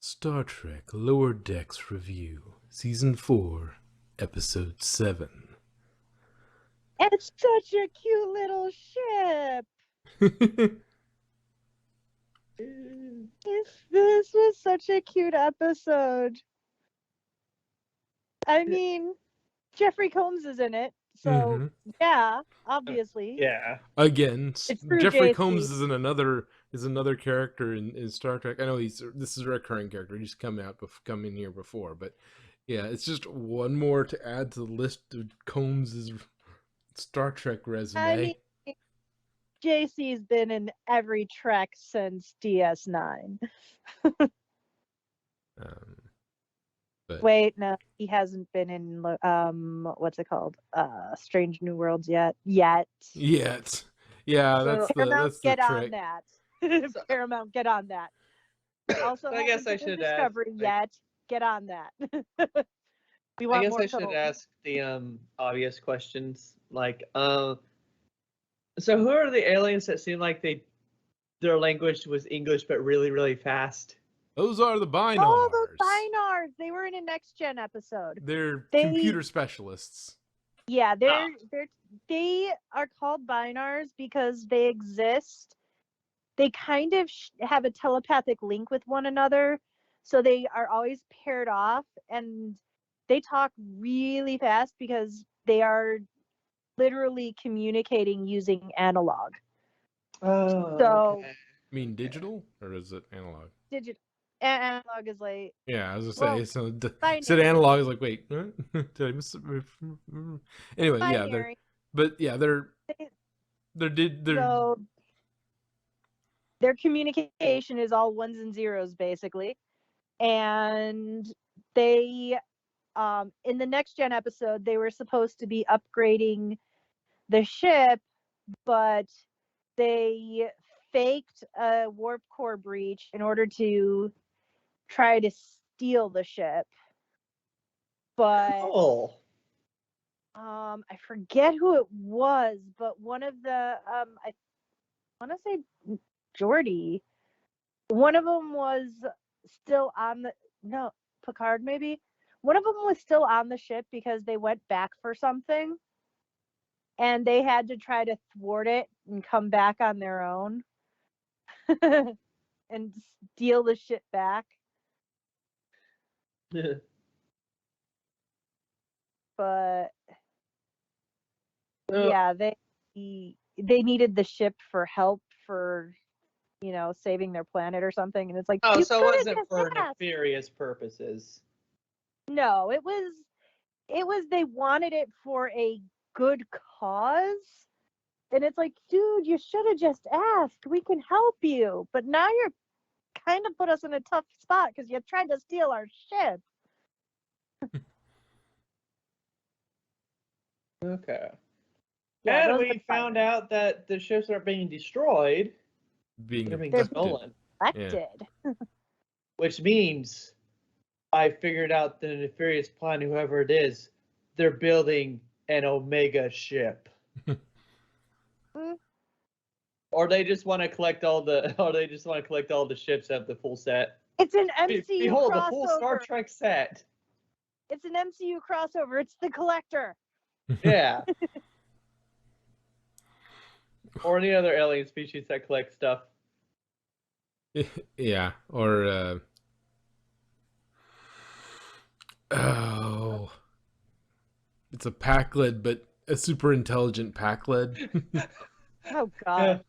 Star Trek Lower Decks Review, Season 4, Episode 7. It's such a cute little ship. This was such a cute episode. I mean, Jeffrey Combs is in it, so yeah, obviously. Yeah. Again, It's true, Jeffrey JC. Combs is another character in Star Trek. I know this is a recurring character. He's come in here before, but yeah, it's just one more to add to the list of Combs's Star Trek resume. I mean, JC's been in every Trek since DS9. But Wait, no, he hasn't been in what's it called? Strange New Worlds yet. yeah, So that's Paramount, the get on trick. that. Paramount, get on that. Also, I guess I should Discovery ask, yet. Get on that. We I want guess more I should Combs. ask the obvious questions. Like, so who are the aliens that seem like their language was English but really, really fast? Those are the Binars. Oh, those Binars! They were in a Next Gen episode. They're computer specialists. Yeah, they are called Binars because they exist. They kind of have a telepathic link with one another, so they are always paired off, and they talk really fast because they are literally communicating using analog. Oh, So, okay. I mean digital, or is it analog? digital. Analog is like, Yeah, I was gonna say, well, so said analog is like, wait, did I miss it? Anyway, binary. So their communication is all ones and zeros basically, and they in the Next Gen episode they were supposed to be upgrading the ship, but they faked a warp core breach in order to try to steal the ship. But I forget who it was, but one of the I want to say Geordi. One of them was still on Picard maybe. One of them was still on the ship because they went back for something, and they had to try to thwart it and come back on their own and steal the ship back. But yeah, they needed the ship for help for saving their planet or something, and it's like, oh, so it wasn't for nefarious purposes. No, it was they wanted it for a good cause, and it's like, dude, you should have just asked. We can help you, but now you're kind of put us in a tough spot because you tried to steal our ship. Okay. Yeah, and we found out that the ships are being destroyed. Being stolen. Collected. Yeah. Which means I figured out the nefarious plan, whoever it is, they're building an Omega ship. Or they just want to collect all the ships of the full set. It's an MCU Behold, crossover. the full Star Trek set. It's an MCU crossover. It's the Collector. Yeah. Or any other alien species that collect stuff. Yeah, or it's a Pac-Led, but a super intelligent Pac-Led. Oh God.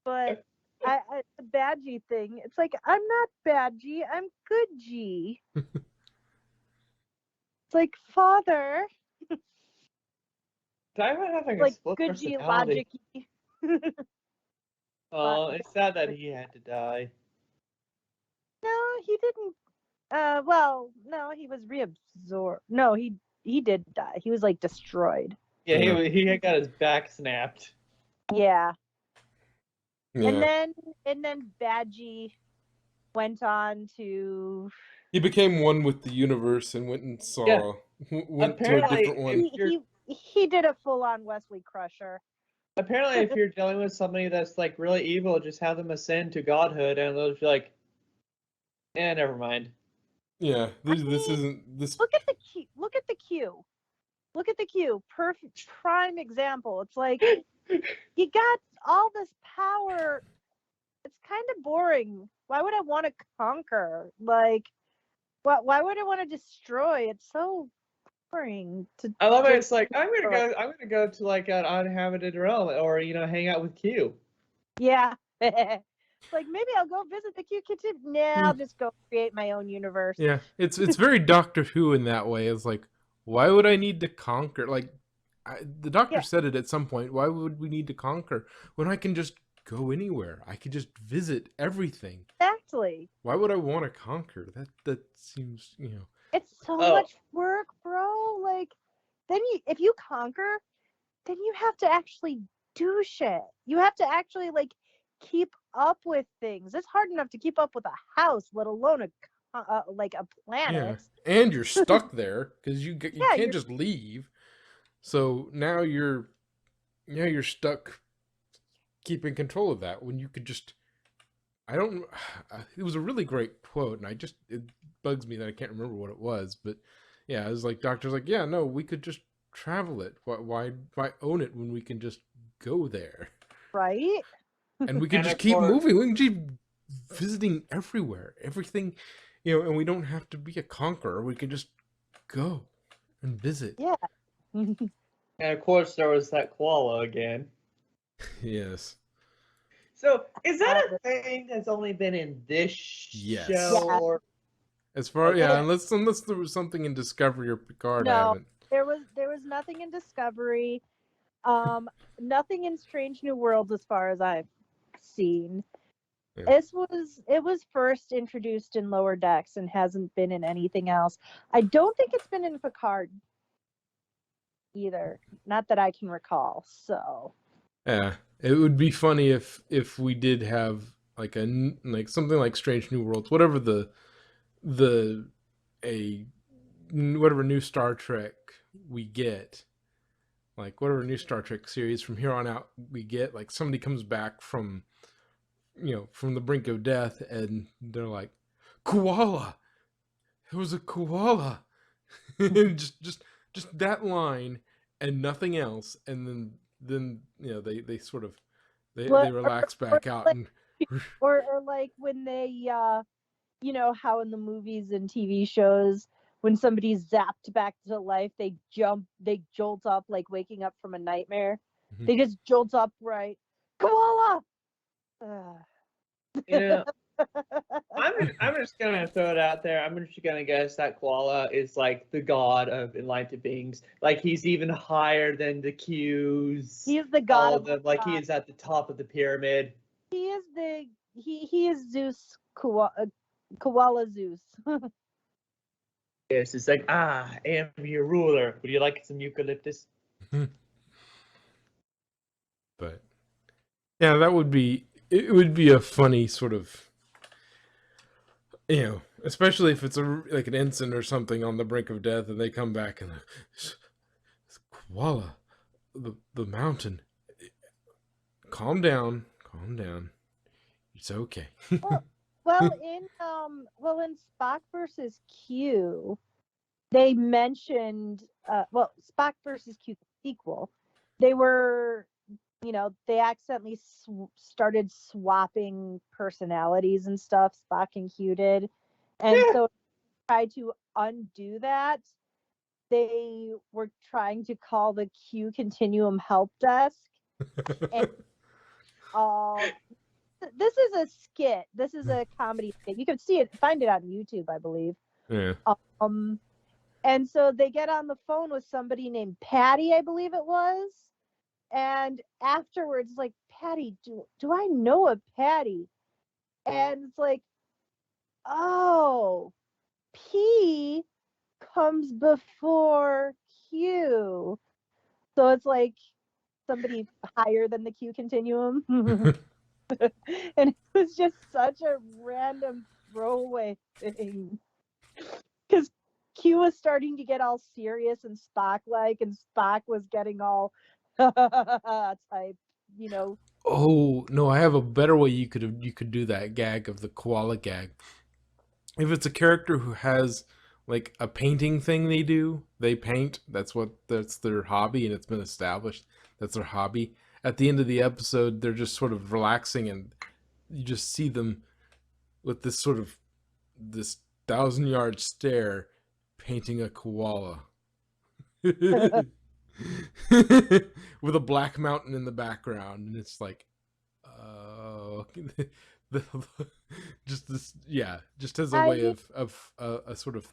But the Badgey thing, it's like, I'm not Badgey, I'm Good G. It's like, father. Diamond having like a split Good G personality. logic. Oh, it's sad that he had to die. No, he didn't. Well, no, he was reabsorbed. No, he did die. He was like destroyed. Yeah, he had got his back snapped. Yeah. And then Badgey went on to. He became one with the universe and went and saw. Yeah. Went to a different one. He did a full-on Wesley Crusher. Apparently, if you're dealing with somebody that's like really evil, just have them ascend to godhood, and they'll be like, never mind. Yeah, I this mean, isn't this. look at the Q. Look at the Q. Look at the Q. Perfect prime example. It's like you got all this power. It's kind of boring. Why would I want to conquer? Like, why would I want to destroy? It's so boring to I love it. just It's like I'm gonna go to like an uninhabited realm, or hang out with Q. yeah. Like maybe I'll go visit the Q kitchen. Nah, Hmm. I'll just go create my own universe. Yeah, it's very Doctor Who in that way. It's like, why would I need to conquer? Like, the Doctor Yeah. said it at some point. Why would we need to conquer when I can just go anywhere? I could just visit everything. Exactly. Why would I want to conquer? That seems, It's so Oh. much work, bro. Like then if you conquer, then you have to actually do shit. You have to actually like keep up with things. It's hard enough to keep up with a house, let alone like a yeah. planet. And you're stuck there because you Yeah, can't just leave. So now you're stuck keeping control of that when you could just. I don't. It was a really great quote, and it bugs me that I can't remember what it was, but yeah, it was like doctor's like, yeah, no, we could just travel it. Why own it when we can just go there, right? and we can And just of keep course, moving. We can keep visiting everywhere, everything, and we don't have to be a conqueror. We can just go and visit. Yeah. and of course, there was that koala again. Yes. So, is that a thing that's only been in this Yes. show, Yeah. or As far, Okay. yeah, unless there was something in Discovery or Picard, I No, haven't. there was nothing in Discovery. Nothing in Strange New Worlds as far as I've seen. Yeah. It was first introduced in Lower Decks and hasn't been in anything else. I don't think it's been in Picard either. Not that I can recall. So Yeah, it would be funny if we did have like like something like Strange New Worlds, whatever the a whatever new Star Trek we get, like whatever new Star Trek series from here on out we get, like somebody comes back from from the brink of death and they're like, koala, it was a koala, just that line and nothing else, and then they sort of they what relax back out like, and or like when they you know how in the movies and TV shows when somebody's zapped back to life they jolt up like waking up from a nightmare. Mhm. They just jolt up right. Koala. you know, I'm just gonna throw it out there. I'm just gonna guess that koala is like the god of enlightened beings. Like he's even higher than the Qs. He is the god All of of them. Like he God. is at the top of the pyramid. He is the he is Zeus koala Zeus. Yes, it's like I am your ruler. Would you like some eucalyptus? But yeah, it would be a funny sort of, especially if it's like an ensign or something on the brink of death and they come back and this koala, the mountain, calm down, it's okay. well in Spock versus Q, they mentioned Spock versus Q sequel. They were they accidentally started swapping personalities and stuff. Spock and Q did, and Yeah. so tried to undo that. They were trying to call the Q Continuum help desk, and this is a skit. This is a comedy skit. You can find it on YouTube, I believe. Yeah. And so they get on the phone with somebody named Patty, I believe it was. And afterwards, like, Patty, do I know a Patty? And it's like, oh, P comes before Q. So it's like somebody higher than the Q continuum. And it was just such a random throwaway thing. Because Q was starting to get all serious and Spock like, and Spock was getting all type, you know. Oh no, I have a better way you could do that gag of the koala gag. If it's a character who has like a painting thing they paint. That's their hobby, and it's been established that's their hobby. At the end of the episode, they're just sort of relaxing, and you just see them with this 1,000-yard stare painting a koala. With a black mountain in the background, and it's like, the, just this, yeah, just as a way of a sort of.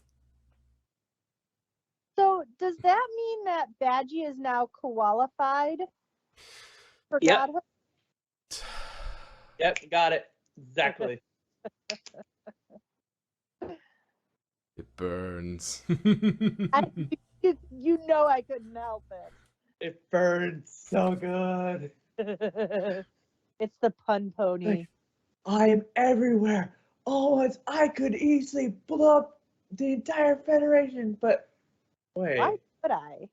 So does that mean that Badgie is now qualified for Yep. godhood? Yep, got it. Exactly. It burns. You know I couldn't help it. It burns so good. It's the pun pony. Like, I am everywhere. Oh, I could easily blow up the entire Federation, but wait. Why would I?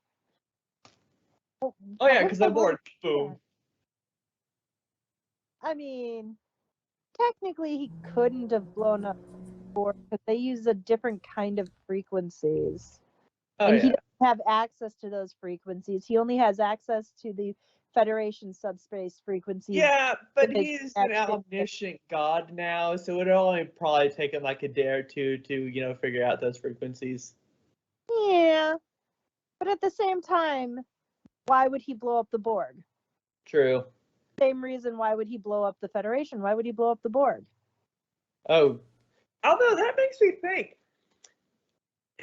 Oh yeah, because I'm bored. Boom. I mean, technically he couldn't have blown up before because they use a different kind of frequencies. Oh And yeah. he doesn't have access to those frequencies. He only has access to the Federation subspace frequencies. Yeah, but with his he's an activity. omniscient god now, so it'd only probably take him like a day or two to figure out those frequencies. Yeah. But at the same time, why would he blow up the Borg? True. Same reason why would he blow up the Federation? Why would he blow up the Borg? Oh, although that makes me think.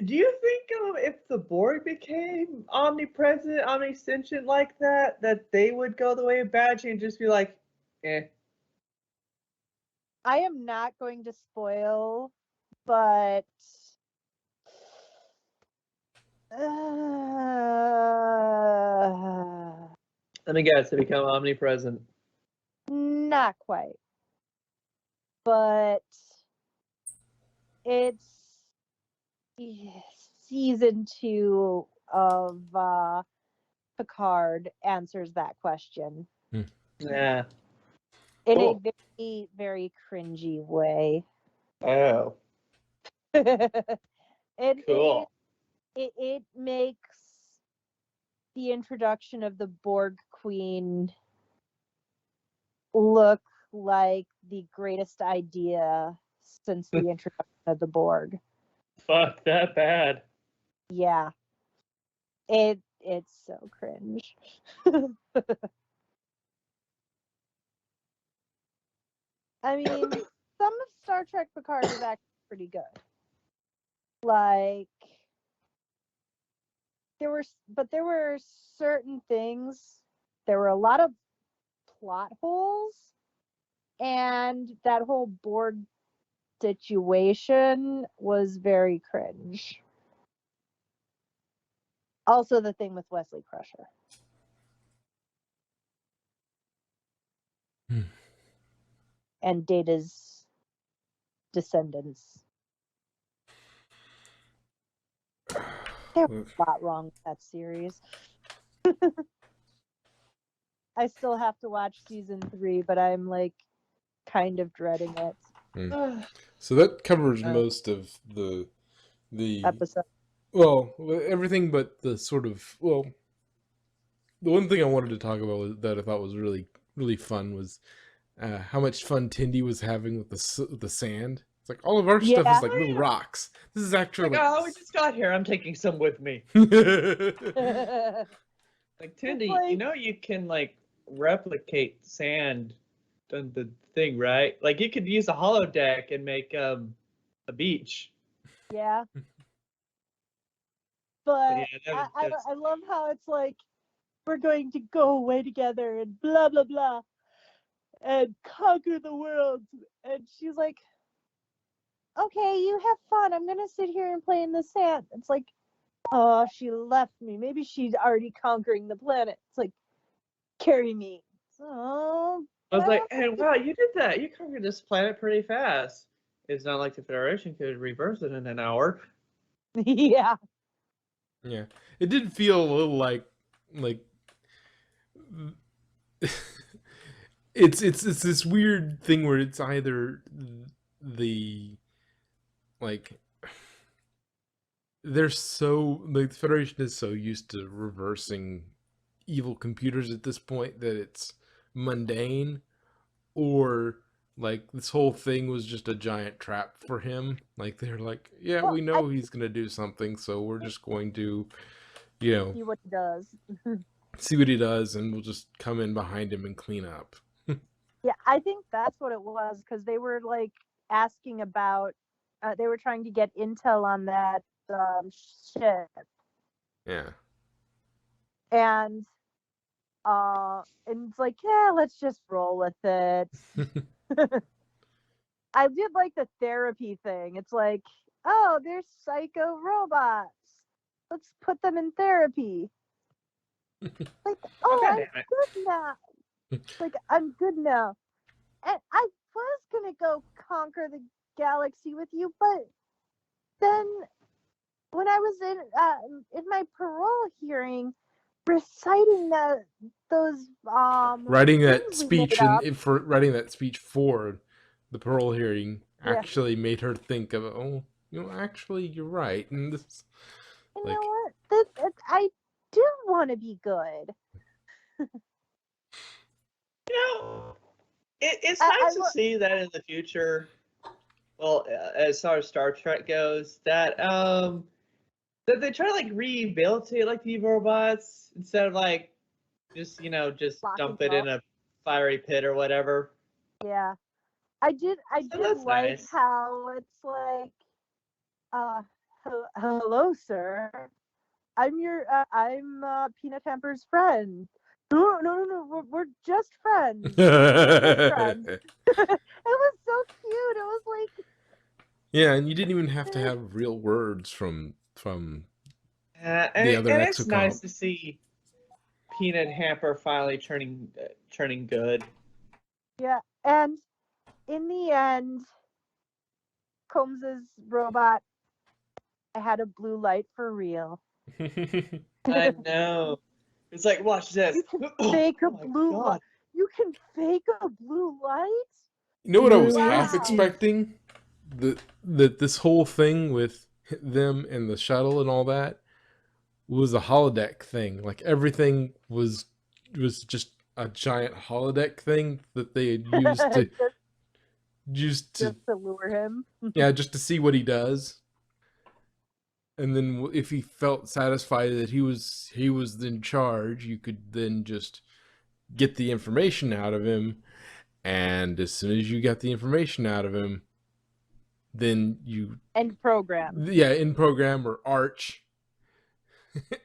Do you think if the Borg became omnipresent, omniscient like that they would go the way of Badgie and just be like, eh? I am not going to spoil, but Let me guess, to become omnipresent. not quite. But it's season 2 of Picard answers that question Yeah. in Cool. a very, very cringy way. Oh. Cool. It makes the introduction of the Borg Queen look like the greatest idea since the introduction of the Borg. Fuck, that bad. Yeah. It's so cringe. I mean, some of Star Trek Picard is actually pretty good. Like there were certain things. There were a lot of plot holes, and that whole Borg situation was very cringe. Also, the thing with Wesley Crusher. And Data's descendants. There was a lot wrong with that series. I still have to watch season 3, but I'm like kind of dreading it. So that covers most of the Episode. Well, everything but the sort of the one thing I wanted to talk about that I thought was really really fun was how much fun Tindy was having with the sand. It's like all of our stuff is like little rocks. This is actually like, oh, we just got here. I'm taking some with me. like Tindy, you can like replicate sand on the thing, right? Like you could use a holodeck and make a beach. Yeah. But yeah, I love how it's like we're going to go away together and blah blah blah and conquer the world. And she's like, okay, you have fun. I'm gonna sit here and play in the sand. It's like, oh, she left me. Maybe she's already conquering the planet. It's like, carry me. Oh, I was like, hey, wow, you did that. You conquered this planet pretty fast. It's not like the Federation could reverse it in an hour. Yeah. Yeah, it did feel a little like it's this weird thing where it's either the like they're so like the Federation is so used to reversing evil computers at this point that it's mundane, or like this whole thing was just a giant trap for him. Like they're like, yeah, Well, we know he's gonna do something, so we're just going to, you know, see what he does. see what he does, and we'll just come in behind him and clean up. Yeah, I think that's what it was because they were like asking about. They were trying to get intel on that ship, Yeah. and it's like, yeah, let's just roll with it. I did like the therapy thing. It's like, oh, there's psycho robots. Let's put them in therapy. Like, oh, God I'm damn it. good now. Like, I'm good now. And I was gonna go conquer the galaxy with you, but then when I was in my parole hearing, reciting those Writing that things we made speech up. and for writing that speech for the parole hearing Yeah. actually made her think of, oh, actually you're right, and this You like know what? I do want to be good. It's I nice to see that in the future. Well, as far as Star Trek goes, that they try to like rehabilitate like the robots instead of like just just Locking dump it them in a fiery pit or whatever. Yeah, I did So like that's nice. how it's like, hello, sir. I'm Peanut Hamper's friend. No, we're just friends. We're just friends. It was so cute. It was like, yeah, and you didn't even have to have real words from And the other it's nice exocomp. to see Peanut Hamper finally turning good. yeah. And in the end, Combs's robot had a blue light for real. I know. It's like, watch this. You can fake a Oh my blue God. light. You can fake a blue light? You know what I was Wow. half expecting? That this whole thing with them and the shuttle and all that was a holodeck thing. Like everything was just a giant holodeck thing that they had used to just to lure him. yeah, just to see what he does. And then if he felt satisfied that he was in charge, you could then just get the information out of him. And as soon as you got the information out of him, then you And program. yeah, in program or arch,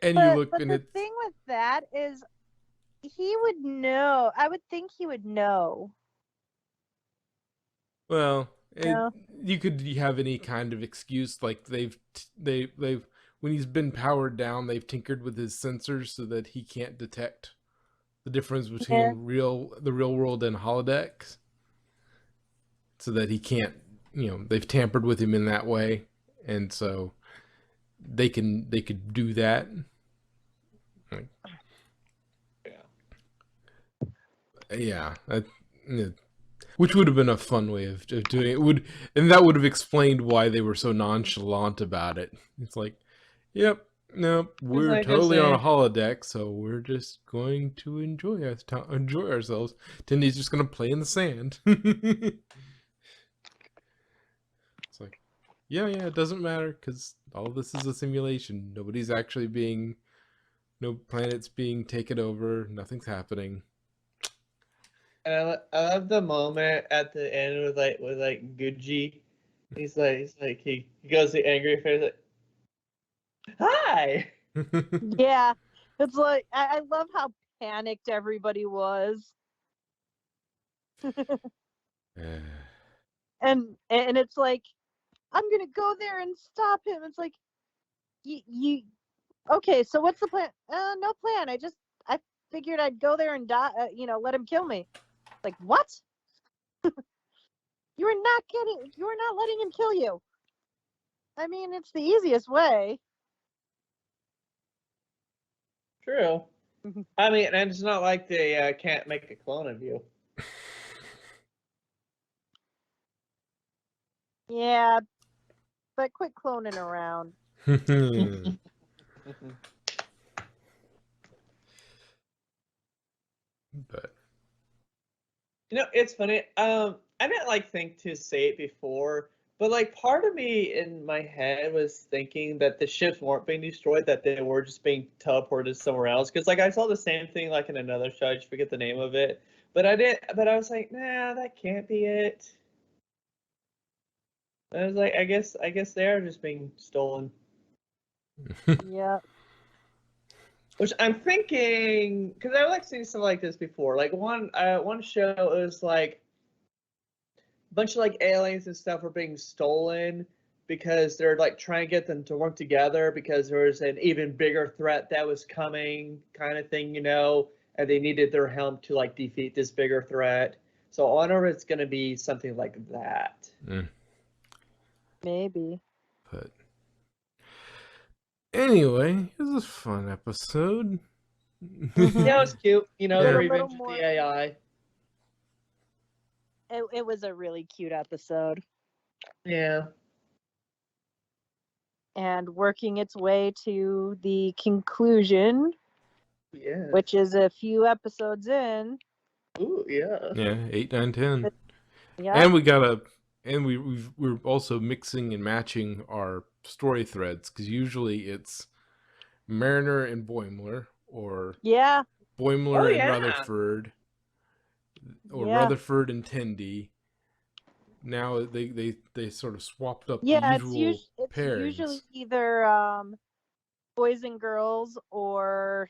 and you look But and the it's thing with that is he would know. I would think he would know. well, Yeah. you could have any kind of excuse. Like they've when he's been powered down, they've tinkered with his sensors so that he can't detect the difference between the real world and holodecks, so that he can't, they've tampered with him in that way, and so they could do that. Like, yeah, which would have been a fun way of doing it. And that would have explained why they were so nonchalant about it. It's like, yep, no, we're Like I totally on a said, holodeck, so we're just going to enjoy ourselves. Tindy's just going to play in the sand. It's like, yeah, it doesn't matter because all of this is a simulation. No planets being taken over. Nothing's happening. and I love the moment at the end with Gucci. He goes the angry face like, hi. Yeah. It's like I love how panicked everybody was. and it's like, I'm gonna go there and stop him. It's like, you okay, so what's the plan? No plan. I figured I'd go there and die, let him kill me. Like, what? You are not letting him kill you. I mean, it's the easiest way. True. I mean, and it's not like they can't make a clone of you. Yeah, but quit cloning around. But You know, it's funny. I didn't like think to say it before, but like part of me in my head was thinking that the ships weren't being destroyed, that they were just being teleported somewhere else. Because like I saw the same thing like in another show, I just forget the name of it. But I did. But I was like, nah, that can't be it. I was like, I guess they are just being stolen. Yeah. Which I'm thinking, because I like seeing stuff like this before. Like one show is like a bunch of like aliens and stuff were being stolen because they're like trying to get them to work together because there was an even bigger threat that was coming, kind of thing, and they needed their help to like defeat this bigger threat. So I wonder if it's gonna be something like that. Maybe. but anyway, it was a fun episode. Mhm. Yeah, it was cute. Did The a little revenge of more. the AI. It was a really cute episode. Yeah. And working its way to the conclusion, Yeah. which is a few episodes in. Ooh, yeah. Yeah, 8, 9, 10. Yeah. And we got a, and we're also mixing and matching our story threads because usually it's Mariner and Boimler, or Yeah. Boimler Oh, and yeah. Rutherford, or Yeah. Rutherford and Tendi. Now they sort of swapped up the Yeah, it's usual usually pairings. either boys and girls or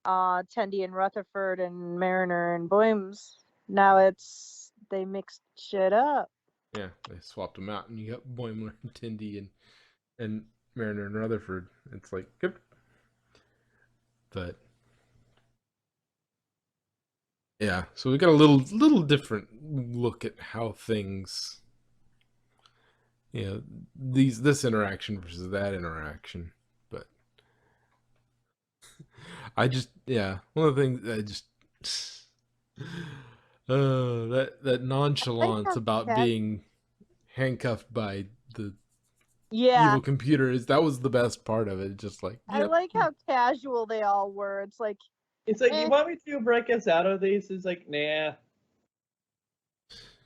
Tendi and Rutherford and Mariner and Boymes. Now they mixed shit up. Yeah, they swapped them out, and you got Boimler and Tendi and Mariner and Rutherford. It's like good, but yeah. So we got a little different look at how things, this interaction versus that interaction. But one of the things I just that Like nonchalance how about being handcuffed by the yeah, evil computer that was the best part of it. Just like, I yep. like how casual they all were. It's like, It's like, you eh, want me to break us out of these? It's like, nah. it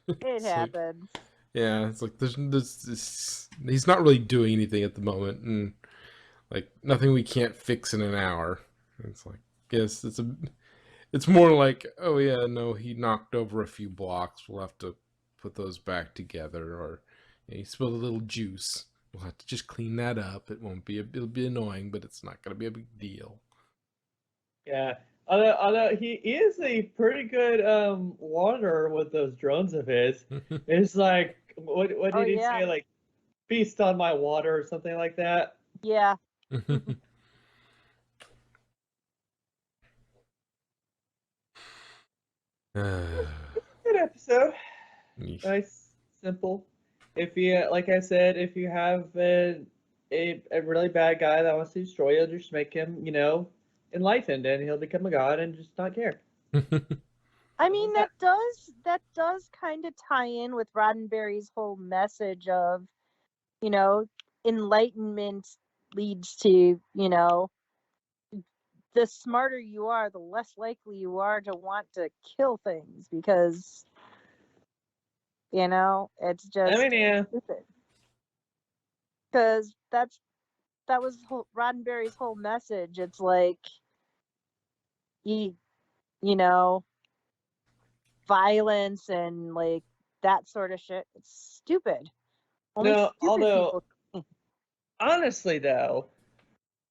It's like, happens. yeah, it's like he's not really doing anything at the moment, and like nothing we can't fix in an hour. It's like, yes, it's more like, oh yeah, no, he knocked over a few blocks. We'll have to put those back together, or he spilled a little juice. We'll have to just clean that up. It'll be annoying, but it's not gonna be a big deal. Yeah. Although he is a pretty good wanderer with those drones of his. It's like, what Oh did he yeah, say? Like, feast on my water or something like that. yeah. Good episode. Nice, simple. If you, like I said, if you have a really bad guy that wants to destroy you, just make him, enlightened, and he'll become a god and just not care. I mean that does kind of tie in with Roddenberry's whole message of, you know, enlightenment leads to, the smarter you are, the less likely you are to want to kill things because, it's I just mean, yeah. stupid. Because that was Roddenberry's whole message. It's like he, you know, violence and like that sort of shit. It's stupid. Only No, stupid although people. honestly though,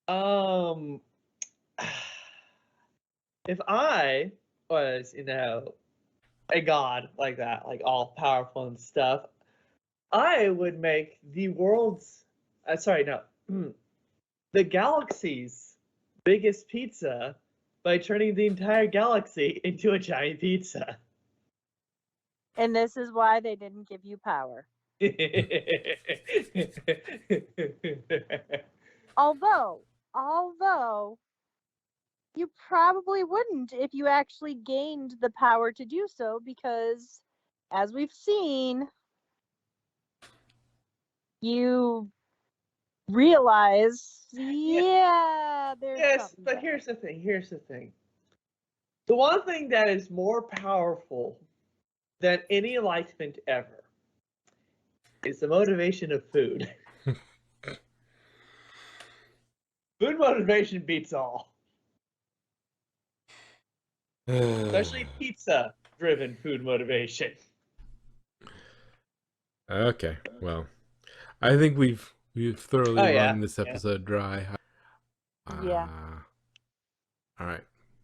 um, if I was, a god like that, like all powerful and stuff, I would make the world's, sorry, no, the galaxy's biggest pizza by turning the entire galaxy into a giant pizza. And this is why they didn't give you power. Although You probably wouldn't if you actually gained the power to do so, because as we've seen, you realize, yeah, there's Yes, something but there. here's the thing. Here's the thing. The one thing that is more powerful than any enlightenment ever is the motivation of food. Food motivation beats all, especially pizza-driven food motivation. Okay, well, I think we've thoroughly Oh yeah, wrung this yeah. episode dry. Yeah. All right.